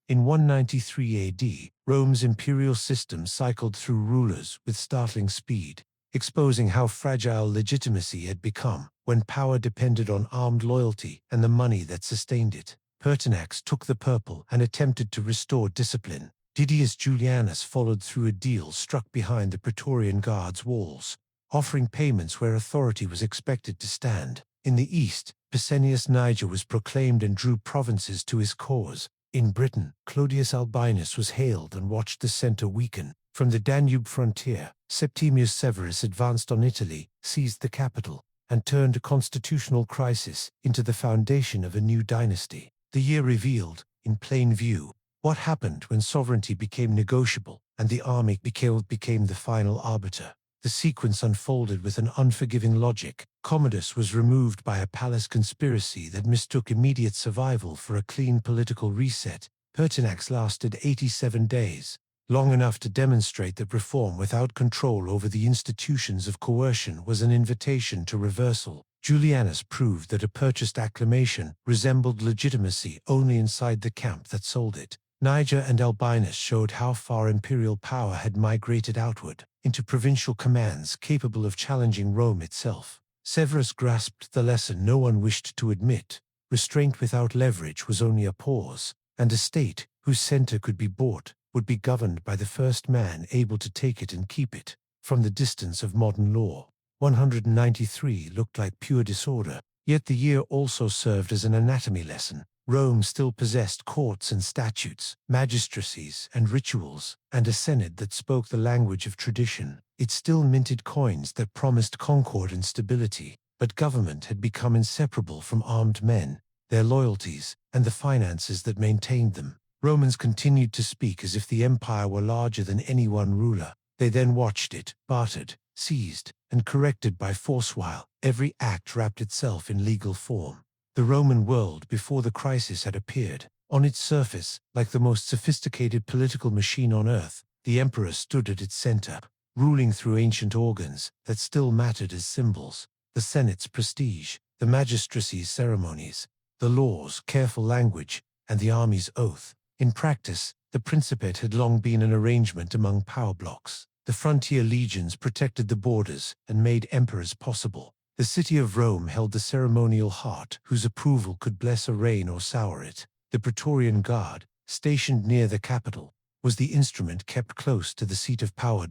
In 193 AD, Rome's imperial system cycled through rulers with startling speed, exposing how fragile legitimacy had become when power depended on armed loyalty and the money that sustained it. Pertinax took the purple and attempted to restore discipline. Didius Julianus followed through a deal struck behind the Praetorian Guard's walls, offering payments where authority was expected to stand. In the east, Pescennius Niger was proclaimed and drew provinces to his cause. In Britain, Clodius Albinus was hailed and watched the center weaken. From the Danube frontier, Septimius Severus advanced on Italy, seized the capital, and turned a constitutional crisis into the foundation of a new dynasty. The year revealed, in plain view, what happened when sovereignty became negotiable and the army became the final arbiter. The sequence unfolded with an unforgiving logic. Commodus was removed by a palace conspiracy that mistook immediate survival for a clean political reset. Pertinax lasted 87 days, long enough to demonstrate that reform without control over the institutions of coercion was an invitation to reversal. Julianus proved that a purchased acclamation resembled legitimacy only inside the camp that sold it. Niger and Albinus showed how far imperial power had migrated outward, into provincial commands capable of challenging Rome itself. Severus grasped the lesson no one wished to admit. Restraint without leverage was only a pause, and a state whose center could be bought would be governed by the first man able to take it and keep it. From the distance of modern law, 193 looked like pure disorder, yet the year also served as an anatomy lesson. Rome still possessed courts and statutes, magistracies and rituals, and a senate that spoke the language of tradition. It still minted coins that promised concord and stability, but government had become inseparable from armed men, their loyalties, and the finances that maintained them. Romans continued to speak as if the empire were larger than any one ruler. They then watched it, bartered, seized, and corrected by force while every act wrapped itself in legal form. The Roman world before the crisis had appeared. On its surface, like the most sophisticated political machine on earth, the emperor stood at its center, ruling through ancient organs that still mattered as symbols: the Senate's prestige, the magistracy's ceremonies, the law's careful language, and the army's oath. In practice, the Principate had long been an arrangement among power blocks. The frontier legions protected the borders and made emperors possible. The city of Rome held the ceremonial heart, whose approval could bless a reign or sour it. The Praetorian Guard, stationed near the capital, was the instrument kept close to the seat of power.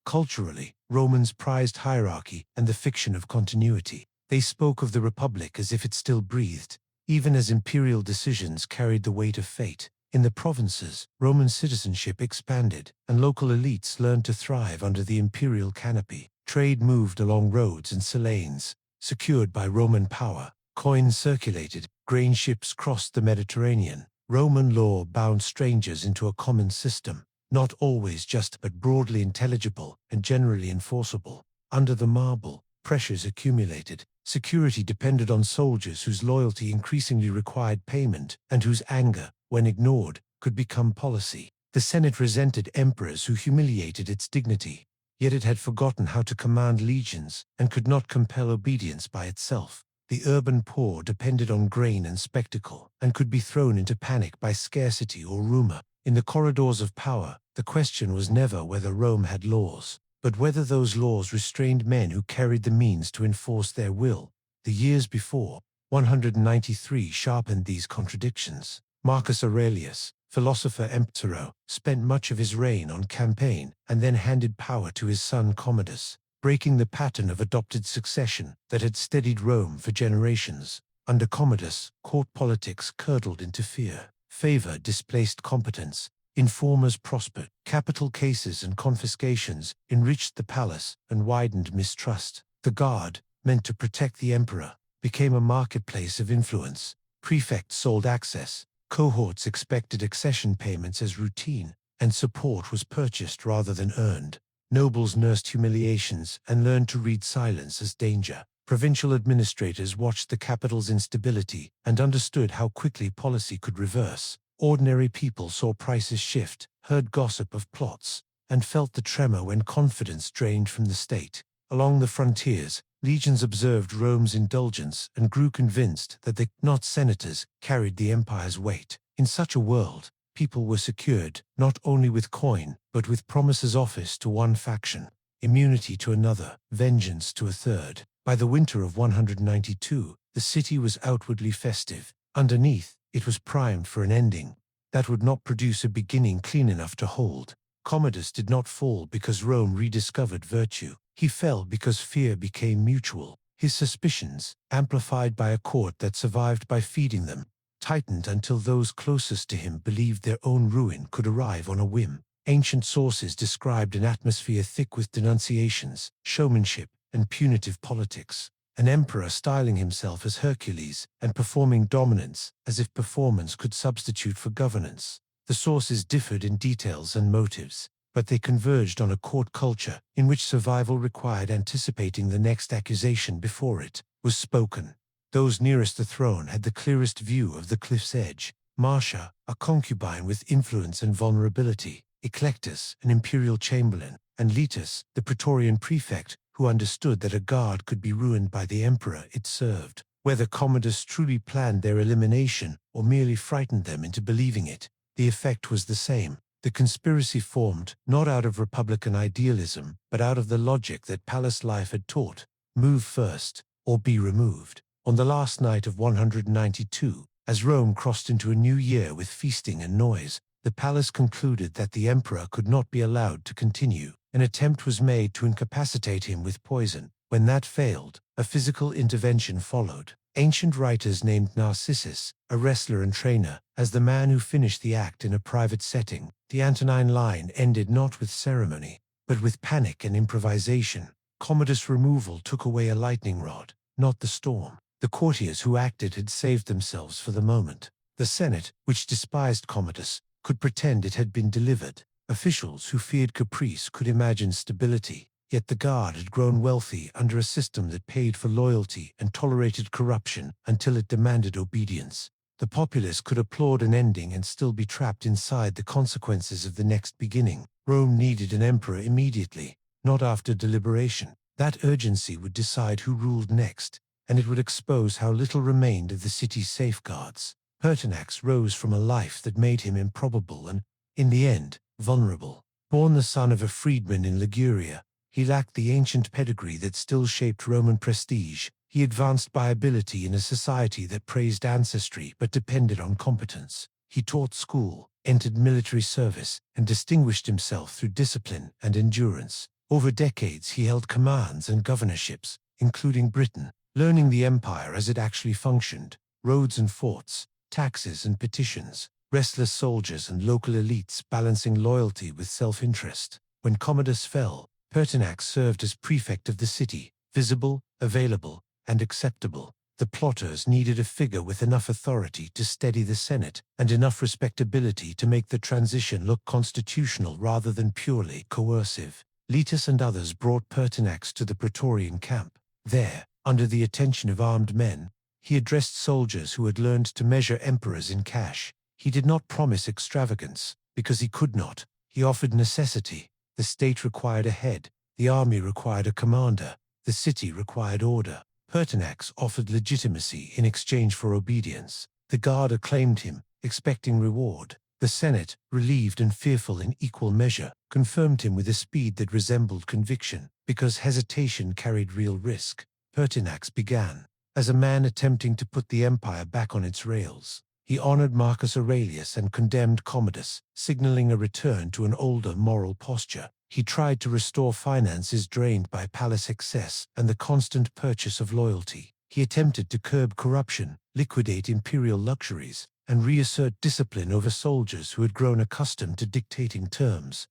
Culturally, Romans prized hierarchy and the fiction of continuity. They spoke of the Republic as if it still breathed, even as imperial decisions carried the weight of fate. In the provinces, Roman citizenship expanded, and local elites learned to thrive under the imperial canopy. Trade moved along roads and lanes, secured by Roman power. Coins circulated, grain ships crossed the Mediterranean. Roman law bound strangers into a common system, not always just but broadly intelligible and generally enforceable. Under the marble, pressures accumulated. Security depended on soldiers whose loyalty increasingly required payment and whose anger, when ignored, could become policy. The Senate resented emperors who humiliated its dignity, yet it had forgotten how to command legions and could not compel obedience by itself. The urban poor depended on grain and spectacle, and could be thrown into panic by scarcity or rumor. In the corridors of power, the question was never whether Rome had laws, but whether those laws restrained men who carried the means to enforce their will. The years before, 193 sharpened these contradictions. Marcus Aurelius, philosopher emperor, spent much of his reign on campaign and then handed power to his son Commodus, breaking the pattern of adopted succession that had steadied Rome for generations. Under Commodus, court politics curdled into fear. Favor displaced competence. Informers prospered. Capital cases and confiscations enriched the palace and widened mistrust. The Guard, meant to protect the emperor, became a marketplace of influence. Prefects sold access. Cohorts expected accession payments as routine, and support was purchased rather than earned. Nobles nursed humiliations and learned to read silence as danger. Provincial administrators watched the capital's instability and understood how quickly policy could reverse. Ordinary people saw prices shift, heard gossip of plots, and felt the tremor when confidence drained from the state. Along the frontiers, legions observed Rome's indulgence and grew convinced that they, not senators, carried the empire's weight. In such a world, people were secured, not only with coin, but with promises office to one faction, immunity to another, vengeance to a third. By the winter of 192, the city was outwardly festive. Underneath, it was primed for an ending that would not produce a beginning clean enough to hold. Commodus did not fall because Rome rediscovered virtue. He fell because fear became mutual. His suspicions, amplified by a court that survived by feeding them, tightened until those closest to him believed their own ruin could arrive on a whim. Ancient sources described an atmosphere thick with denunciations, showmanship, and punitive politics. An emperor styling himself as Hercules and performing dominance as if performance could substitute for governance. The sources differed in details and motives, but they converged on a court culture in which survival required anticipating the next accusation before it was spoken. Those nearest the throne had the clearest view of the cliff's edge. Marcia, a concubine with influence and vulnerability, Eclectus, an imperial chamberlain, and Letus, the Praetorian prefect, who understood that a guard could be ruined by the emperor it served. Whether Commodus truly planned their elimination or merely frightened them into believing it, the effect was the same. The conspiracy formed not out of republican idealism, but out of the logic that palace life had taught: move first, or be removed. On the last night of 192, as Rome crossed into a new year with feasting and noise, the palace concluded that the emperor could not be allowed to continue. An attempt was made to incapacitate him with poison. When that failed, a physical intervention followed. Ancient writers named Narcissus, a wrestler and trainer, as the man who finished the act in a private setting. The Antonine line ended not with ceremony, but with panic and improvisation. Commodus' removal took away a lightning rod, not the storm. The courtiers who acted had saved themselves for the moment. The Senate, which despised Commodus, could pretend it had been delivered. Officials who feared caprice could imagine stability. Yet the Guard had grown wealthy under a system that paid for loyalty and tolerated corruption until it demanded obedience. The populace could applaud an ending and still be trapped inside the consequences of the next beginning. Rome needed an emperor immediately, not after deliberation. That urgency would decide who ruled next, and it would expose how little remained of the city's safeguards. Pertinax rose from a life that made him improbable and, in the end, vulnerable. Born the son of a freedman in Liguria, he lacked the ancient pedigree that still shaped Roman prestige. He advanced by ability in a society that praised ancestry but depended on competence. He taught school, entered military service, and distinguished himself through discipline and endurance. Over decades he held commands and governorships, including Britain, learning the empire as it actually functioned: roads and forts, taxes and petitions, restless soldiers and local elites balancing loyalty with self-interest. When Commodus fell, Pertinax served as prefect of the city, visible, available, and acceptable. The plotters needed a figure with enough authority to steady the Senate and enough respectability to make the transition look constitutional rather than purely coercive. Letus and others brought Pertinax to the Praetorian camp. There, under the attention of armed men, he addressed soldiers who had learned to measure emperors in cash. He did not promise extravagance, because he could not. He offered necessity. The state required a head, the army required a commander, the city required order. Pertinax offered legitimacy in exchange for obedience. The Guard acclaimed him, expecting reward. The Senate, relieved and fearful in equal measure, confirmed him with a speed that resembled conviction, because hesitation carried real risk. Pertinax began as a man attempting to put the empire back on its rails. He honored Marcus Aurelius and condemned Commodus, signaling a return to an older moral posture. He tried to restore finances drained by palace excess and the constant purchase of loyalty. He attempted to curb corruption, liquidate imperial luxuries, and reassert discipline over soldiers who had grown accustomed to dictating terms.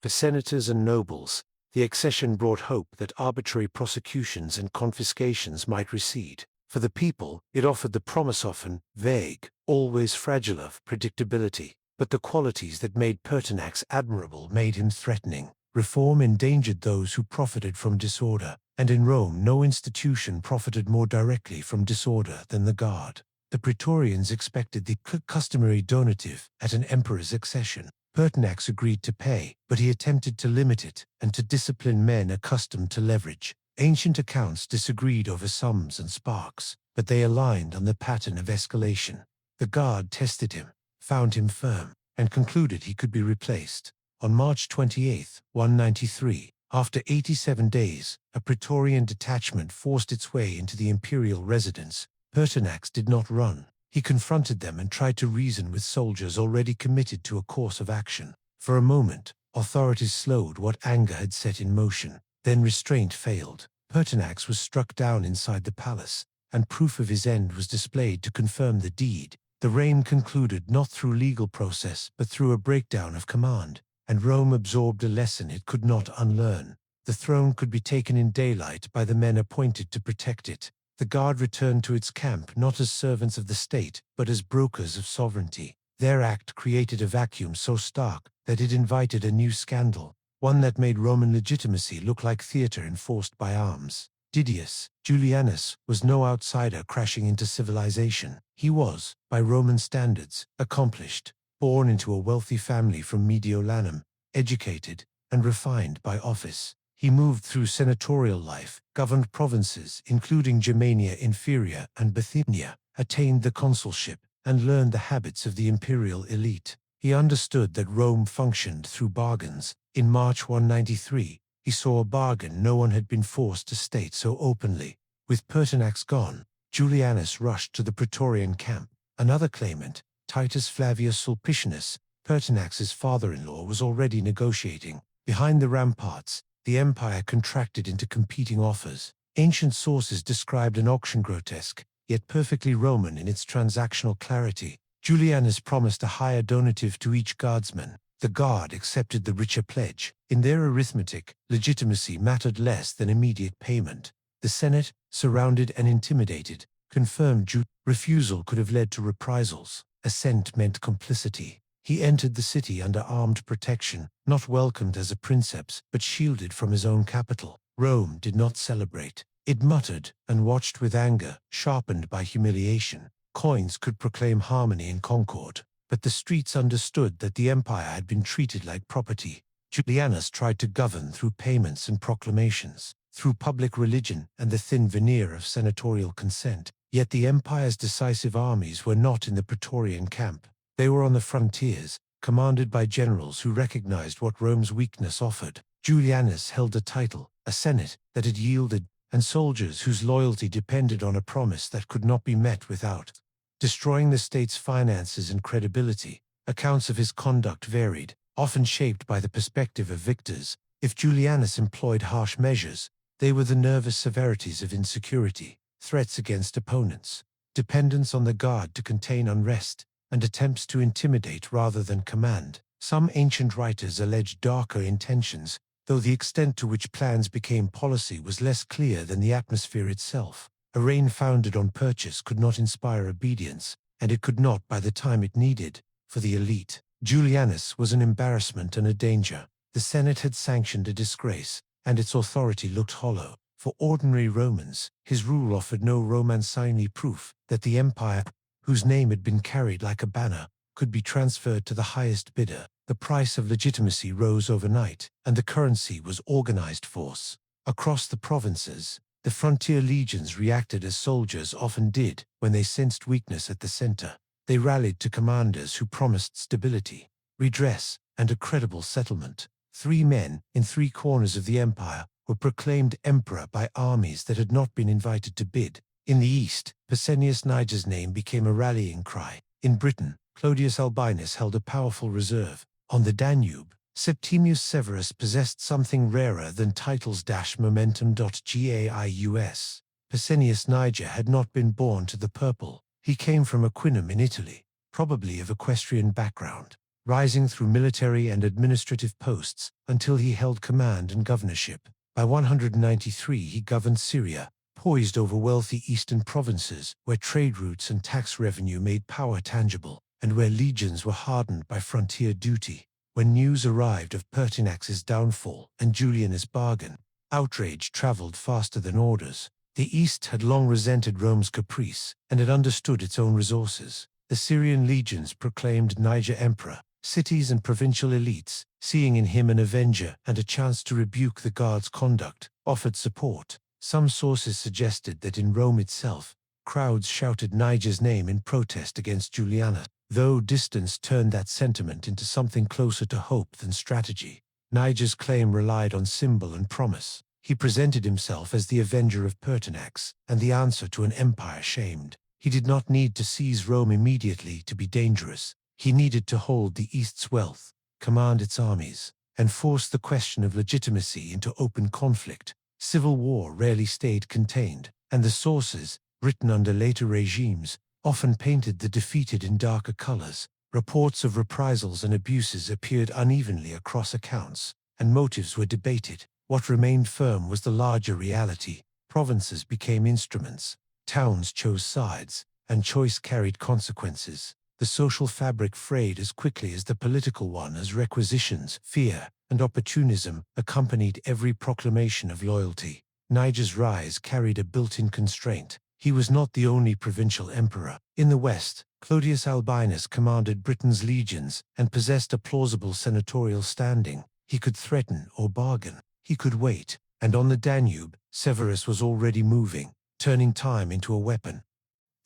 For senators and nobles, the accession brought hope that arbitrary prosecutions and confiscations might recede. For the people, it offered the promise, often vague, always fragile, of predictability. But the qualities that made Pertinax admirable made him threatening. Reform endangered those who profited from disorder, and in Rome no institution profited more directly from disorder than the Guard. The Praetorians expected the customary donative at an emperor's accession. Pertinax agreed to pay, but he attempted to limit it and to discipline men accustomed to leverage. Ancient accounts disagreed over sums and sparks, but they aligned on the pattern of escalation. The Guard tested him, found him firm. and concluded he could be replaced. On March 28, 193, after 87 days, a Praetorian detachment forced its way into the imperial residence. Pertinax did not run. He confronted them and tried to reason with soldiers already committed to a course of action. For a moment, authorities slowed what anger had set in motion. Then restraint failed. Pertinax was struck down inside the palace, and proof of his end was displayed to confirm the deed. The reign concluded not through legal process but through a breakdown of command, and Rome absorbed a lesson it could not unlearn. The throne could be taken in daylight by the men appointed to protect it. The guard returned to its camp not as servants of the state, but as brokers of sovereignty. Their act created a vacuum so stark that it invited a new scandal, one that made Roman legitimacy look like theater enforced by arms. Didius Julianus was no outsider crashing into civilization. He was, by Roman standards, accomplished, born into a wealthy family from Mediolanum, educated and refined by office. He moved through senatorial life, governed provinces including Germania Inferior and Bithynia, attained the consulship, and learned the habits of the imperial elite. He understood that Rome functioned through bargains. In March 193, he saw a bargain no one had been forced to state so openly. With Pertinax gone, Julianus rushed to the Praetorian camp. Another claimant, Titus Flavius Sulpicianus, Pertinax's father-in-law, was already negotiating. Behind the ramparts, the empire contracted into competing offers. Ancient sources described an auction grotesque, yet perfectly Roman in its transactional clarity. Julianus promised a higher donative to each guardsman. The guard accepted the richer pledge. In their arithmetic, legitimacy mattered less than immediate payment. The Senate, surrounded and intimidated, confirmed refusal could have led to reprisals. Assent meant complicity. He entered the city under armed protection, not welcomed as a princeps, but shielded from his own capital. Rome did not celebrate. It muttered and watched with anger, sharpened by humiliation. Coins could proclaim harmony and concord, but the streets understood that the empire had been treated like property. Julianus tried to govern through payments and proclamations, through public religion and the thin veneer of senatorial consent. Yet the empire's decisive armies were not in the Praetorian camp. They were on the frontiers, commanded by generals who recognized what Rome's weakness offered. Julianus held a title, a senate that had yielded, and soldiers whose loyalty depended on a promise that could not be met without destroying the state's finances and credibility. Accounts of his conduct varied, often shaped by the perspective of victors. If Julianus employed harsh measures, they were the nervous severities of insecurity, threats against opponents, dependence on the guard to contain unrest, and attempts to intimidate rather than command. Some ancient writers alleged darker intentions, though the extent to which plans became policy was less clear than the atmosphere itself. A reign founded on purchase could not inspire obedience, and it could not by the time it needed. For the elite, Julianus was an embarrassment and a danger. The Senate had sanctioned a disgrace, and its authority looked hollow. For ordinary Romans, his rule offered no romansigny proof that the empire, whose name had been carried like a banner, could be transferred to the highest bidder. The price of legitimacy rose overnight, and the currency was organized force. Across the provinces, the frontier legions reacted as soldiers often did when they sensed weakness at the center. They rallied to commanders who promised stability, redress, and a credible settlement. 3 men in 3 corners of the empire were proclaimed emperor by armies that had not been invited to bid. In the east, Pescennius Niger's name became a rallying cry. In Britain, Clodius Albinus held a powerful reserve. On the Danube, Septimius Severus possessed something rarer than titles-momentum. Gaius. Pescennius Niger had not been born to the purple. He came from Aquinum in Italy, probably of equestrian background, rising through military and administrative posts until he held command and governorship. By 193 he governed Syria, poised over wealthy eastern provinces where trade routes and tax revenue made power tangible, and where legions were hardened by frontier duty. When news arrived of Pertinax's downfall and Julianus' bargain, outrage traveled faster than orders. The East had long resented Rome's caprice and had understood its own resources. The Syrian legions proclaimed Niger emperor. Cities and provincial elites, seeing in him an avenger and a chance to rebuke the guard's conduct, offered support. Some sources suggested that in Rome itself, crowds shouted Niger's name in protest against Julianus. though distance turned that sentiment into something closer to hope than strategy. Niger's claim relied on symbol and promise. He presented himself as the avenger of Pertinax and the answer to an empire shamed. He did not need to seize Rome immediately to be dangerous. He needed to hold the East's wealth, command its armies, and force the question of legitimacy into open conflict. Civil war rarely stayed contained, and the sources, written under later regimes, often painted the defeated in darker colors. Reports of reprisals and abuses appeared unevenly across accounts, and motives were debated. What remained firm was the larger reality. Provinces became instruments, towns chose sides, and choice carried consequences. The social fabric frayed as quickly as the political one, as requisitions, fear, and opportunism accompanied every proclamation of loyalty. Niger's rise carried a built-in constraint. He was not the only provincial emperor. In the west, Clodius Albinus commanded Britain's legions and possessed a plausible senatorial standing. He could threaten or bargain. He could wait. And on the Danube, Severus was already moving, turning time into a weapon.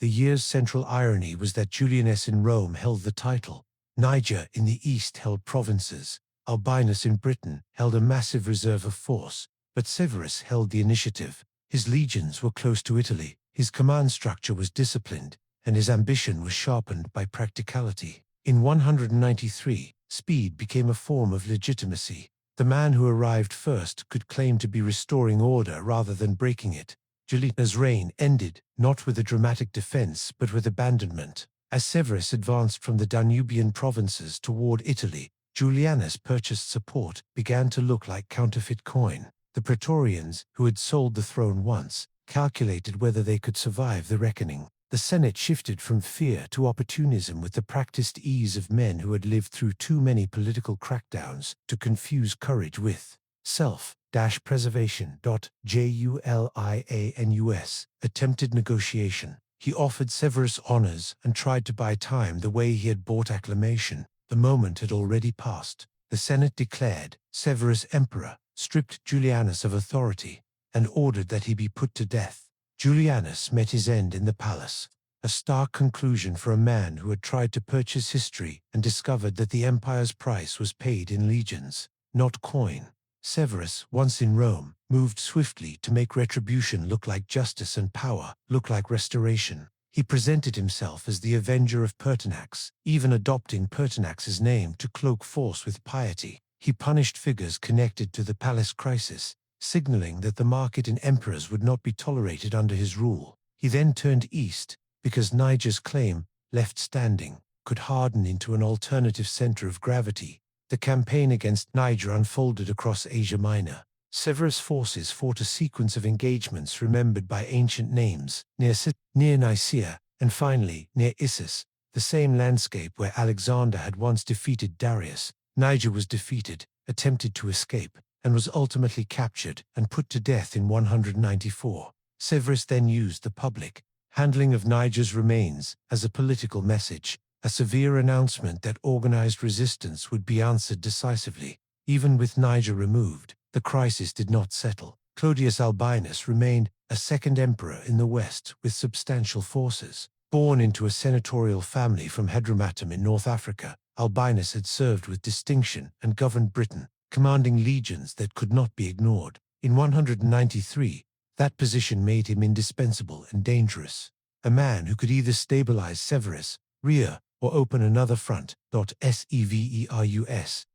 The year's central irony was that Julianus in Rome held the title. Niger in the east held provinces. Albinus in Britain held a massive reserve of force, but Severus held the initiative. His legions were close to Italy. His command structure was disciplined, and his ambition was sharpened by practicality. In 193, speed became a form of legitimacy. The man who arrived first could claim to be restoring order rather than breaking it. Julianus' reign ended, not with a dramatic defense but with abandonment. As Severus advanced from the Danubian provinces toward Italy, Julianus' purchased support began to look like counterfeit coin. The Praetorians, who had sold the throne once, calculated whether they could survive the reckoning. The Senate shifted from fear to opportunism with the practiced ease of men who had lived through too many political crackdowns to confuse courage with self-preservation. Julianus attempted negotiation. He offered Severus honors and tried to buy time the way he had bought acclamation. The moment had already passed. The Senate declared Severus emperor, stripped Julianus of authority, and ordered that he be put to death. Julianus met his end in the palace, a stark conclusion for a man who had tried to purchase history and discovered that the empire's price was paid in legions, not coin. Severus, once in Rome, moved swiftly to make retribution look like justice and power look like restoration. He presented himself as the avenger of Pertinax, even adopting Pertinax's name to cloak force with piety. He punished figures connected to the palace crisis, signaling that the market in emperors would not be tolerated under his rule. He then turned east, because Niger's claim, left standing, could harden into an alternative center of gravity. The campaign against Niger unfolded across Asia Minor. Severus' forces fought a sequence of engagements remembered by ancient names, near Nicaea, and finally, near Issus, the same landscape where Alexander had once defeated Darius. Niger was defeated, attempted to escape, and was ultimately captured and put to death in 194. Severus then used the public handling of Niger's remains as a political message, a severe announcement that organized resistance would be answered decisively. Even with Niger removed, the crisis did not settle. Clodius Albinus remained a second emperor in the west with substantial forces. Born into a senatorial family from Hadrumatum in North Africa, Albinus had served with distinction and governed Britain, commanding legions that could not be ignored. In 193, that position made him indispensable and dangerous. A man who could either stabilize Severus' rear or open another front. Severus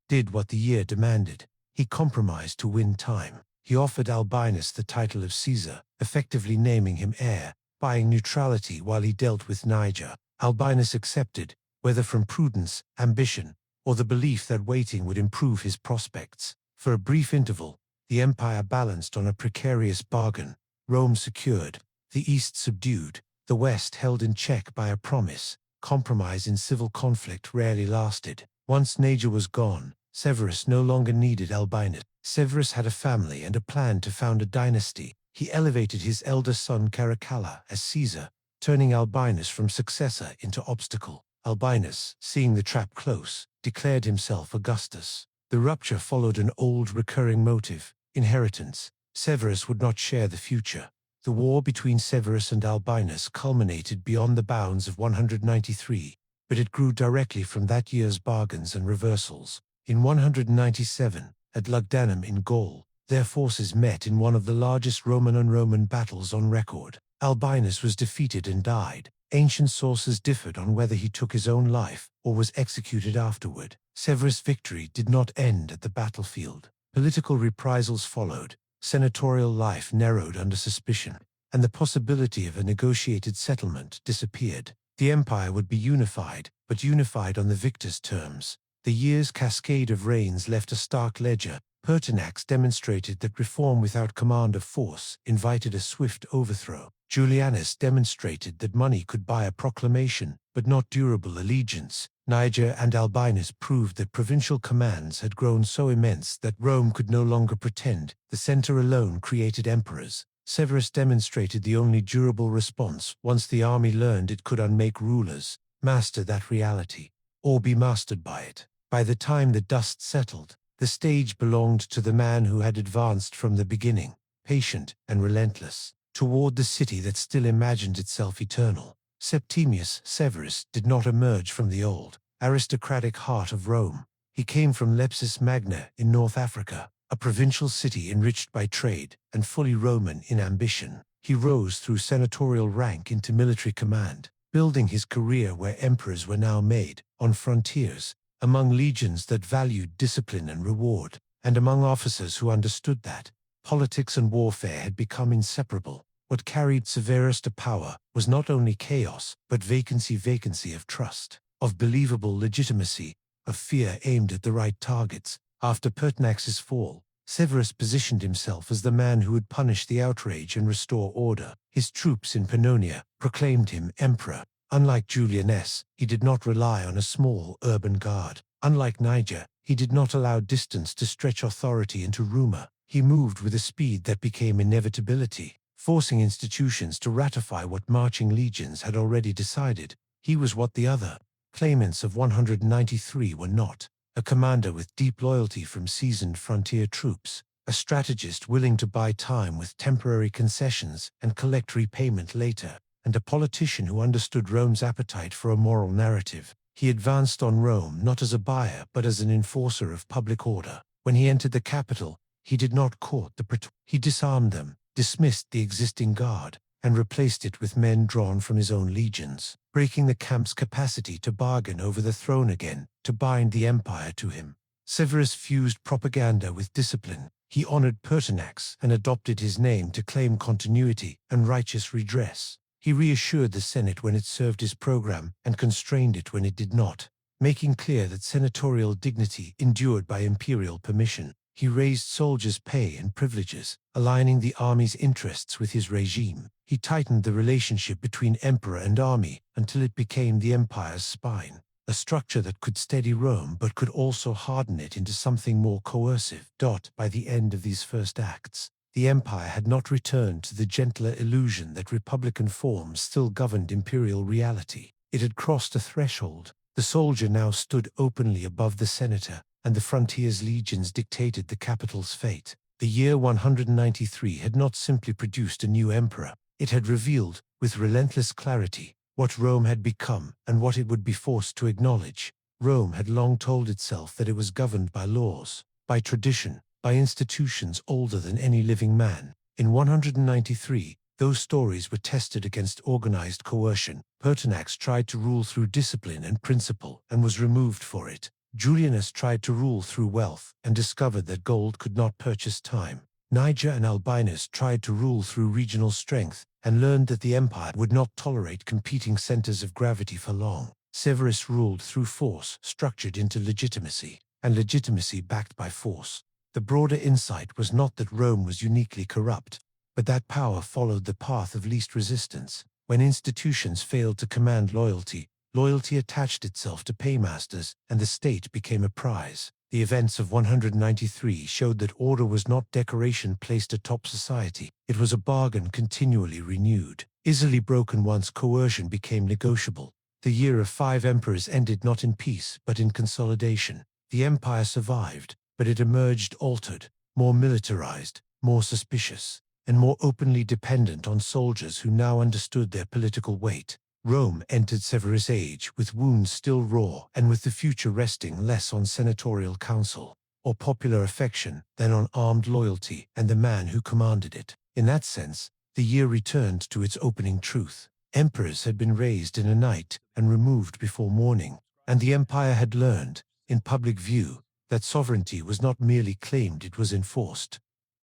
did what the year demanded. He compromised to win time. He offered Albinus the title of Caesar, effectively naming him heir, buying neutrality while he dealt with Niger. Albinus accepted, whether from prudence, ambition, or the belief that waiting would improve his prospects. For a brief interval, the empire balanced on a precarious bargain. Rome secured, the east subdued, the west held in check by a promise. Compromise in civil conflict rarely lasted. Once Niger was gone, Severus no longer needed Albinus. Severus had a family and a plan to found a dynasty. He elevated his elder son Caracalla as Caesar, turning Albinus from successor into obstacle. Albinus, seeing the trap close, declared himself Augustus. The rupture followed an old recurring motive: inheritance. Severus would not share the future. The war between Severus and Albinus culminated beyond the bounds of 193. but it grew directly from that year's bargains and reversals. In 197, at Lugdanum in Gaul, their forces met in one of the largest Roman-on-Roman battles on record. Albinus was defeated and died. Ancient sources differed on whether he took his own life or was executed afterward. Severus' victory did not end at the battlefield. Political reprisals followed, senatorial life narrowed under suspicion, and the possibility of a negotiated settlement disappeared. The empire would be unified, but unified on the victor's terms. The year's cascade of reigns left a stark ledger. Pertinax demonstrated that reform without command of force invited a swift overthrow. Julianus demonstrated that money could buy a proclamation, but not durable allegiance. Niger and Albinus proved that provincial commands had grown so immense that Rome could no longer pretend the center alone created emperors. Severus demonstrated the only durable response once the army learned it could unmake rulers, master that reality, or be mastered by it. By the time the dust settled, the stage belonged to the man who had advanced from the beginning, patient and relentless, toward the city that still imagined itself eternal. Septimius Severus did not emerge from the old, aristocratic heart of Rome. He came from Lepsis Magna in North Africa, a provincial city enriched by trade and fully Roman in ambition. He rose through senatorial rank into military command, building his career where emperors were now made, on frontiers, among legions that valued discipline and reward, and among officers who understood that politics and warfare had become inseparable. What carried Severus to power was not only chaos, but vacancy of trust, of believable legitimacy, of fear aimed at the right targets. After Pertinax's fall, Severus positioned himself as the man who would punish the outrage and restore order. His troops in Pannonia proclaimed him emperor. Unlike Julianus, he did not rely on a small urban guard. Unlike Niger, he did not allow distance to stretch authority into rumor. He moved with a speed that became inevitability, forcing institutions to ratify what marching legions had already decided. He was what the other claimants of 193 were not: a commander with deep loyalty from seasoned frontier troops, a strategist willing to buy time with temporary concessions and collect repayment later, and a politician who understood Rome's appetite for a moral narrative. He advanced on Rome not as a buyer but as an enforcer of public order. When he entered the capital, he did not court the Praetorians. He disarmed them, dismissed the existing guard, and replaced it with men drawn from his own legions, breaking the camp's capacity to bargain over the throne again, to bind the empire to him. Severus fused propaganda with discipline. He honored Pertinax and adopted his name to claim continuity and righteous redress. He reassured the Senate when it served his program and constrained it when it did not, making clear that senatorial dignity endured by imperial permission. He raised soldiers' pay and privileges, aligning the army's interests with his regime. He tightened the relationship between emperor and army until it became the empire's spine, a structure that could steady Rome but could also harden it into something more coercive. By the end of these first acts, the empire had not returned to the gentler illusion that republican forms still governed imperial reality. It had crossed a threshold. The soldier now stood openly above the senator, and the frontier's legions dictated the capital's fate. The year 193 had not simply produced a new emperor. It had revealed, with relentless clarity, what Rome had become and what it would be forced to acknowledge. Rome had long told itself that it was governed by laws, by tradition, by institutions older than any living man. In 193, those stories were tested against organized coercion. Pertinax tried to rule through discipline and principle and was removed for it. Julianus tried to rule through wealth and discovered that gold could not purchase time. Niger and Albinus tried to rule through regional strength and learned that the empire would not tolerate competing centers of gravity for long. Severus ruled through force structured into legitimacy, and legitimacy backed by force. The broader insight was not that Rome was uniquely corrupt, but that power followed the path of least resistance. When institutions failed to command loyalty, loyalty attached itself to paymasters, and the state became a prize. The events of 193 showed that order was not decoration placed atop society. It was a bargain continually renewed, easily broken once coercion became negotiable. The year of 5 emperors ended not in peace but in consolidation. The empire survived, but it emerged altered, more militarized, more suspicious, and more openly dependent on soldiers who now understood their political weight. Rome entered Severus' age with wounds still raw and with the future resting less on senatorial counsel or popular affection than on armed loyalty and the man who commanded it. In that sense, the year returned to its opening truth. Emperors had been raised in a night and removed before morning, and the empire had learned, in public view, that sovereignty was not merely claimed, it was enforced.